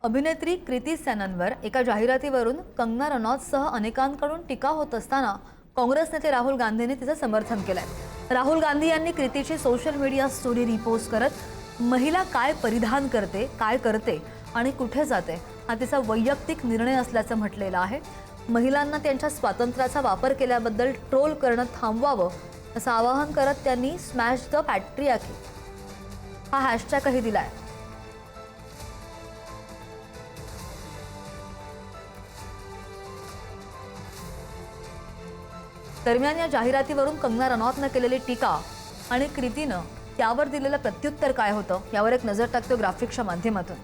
अभिनेत्री कृती सॅननवर एका जाहिरातीवरून कंगना रनौतसह अनेकांकडून टीका होत असताना काँग्रेस नेते राहुल गांधींनी तिचं समर्थन केलंय। राहुल गांधी यांनी कृतीची सोशल मीडिया स्टोरी रिपोस्ट करत महिला काय परिधान करते, काय करते आणि कुठे जाते हा तिचा वैयक्तिक निर्णय असल्याचं म्हटलेलं आहे। महिलांना त्यांच्या स्वातंत्र्याचा वापर केल्याबद्दल ट्रोल करणं थांबवावं असं आवाहन करत त्यांनी स्मॅश द पॅट्रियार्की हा हॅशटॅगही दिलाय। दरम्यान या जाहिरातीवरून कंगना रनौतने केलेली टीका आणि कृतीनं त्यावर दिलेलं प्रत्युत्तर काय होतं यावर एक नजर टाकतो ग्राफिक्सच्या माध्यमातून।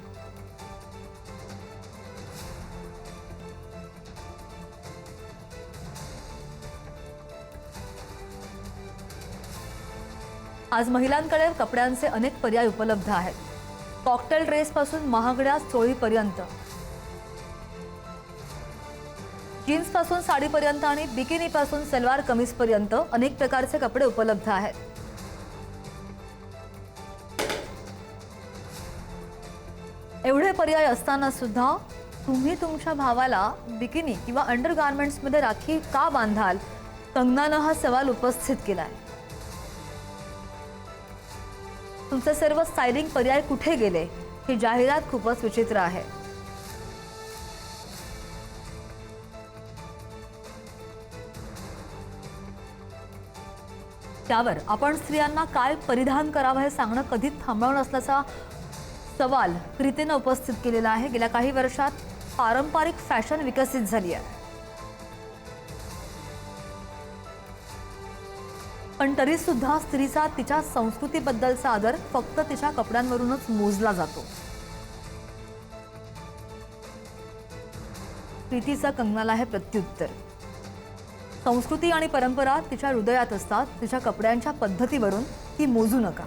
आज महिलांकडे कपड्यांचे अनेक पर्याय उपलब्ध आहेत। कॉकटेल ड्रेस पासून महागड्या चोळीपर्यंत, जीन्स पासून साडीपर्यंत आणि बिकिनी पासून सलवार कमीज पर्यंत अनेक प्रकारचे कपडे उपलब्ध आहेत। एवढे पर्याय असताना सुद्धा तुम्ही तुमच्या भावाला बिकिनी किंवा अंडरगार्मेंट्स मध्ये राखी का बांधाल? कंगनानं हा सवाल उपस्थित केलाय। तुमचे सर्व स्टायलिंग पर्याय कुठे गेले? ही जाहिरात खूपच विचित्र आहे। त्यावर आपण स्त्रियांना काय परिधान करावं हे सांगणं कधीच थांबवणार नसल्याचा सवाल कृतीनं उपस्थित केलेला आहे। गेल्या काही वर्षात पारंपरिक फॅशन विकसित झाली आहे, पण तरी सुद्धा स्त्रीचा तिच्या संस्कृतीबद्दलचा आदर फक्त तिच्या कपड्यांवरूनच मोजला जातो। कृतीचा कंगनाला हे प्रत्युत्तर। संस्कृती आणि परंपरा तिच्या हृदयात असतात, तिच्या कपड्यांच्या पद्धतीवरून ती मोजू नका।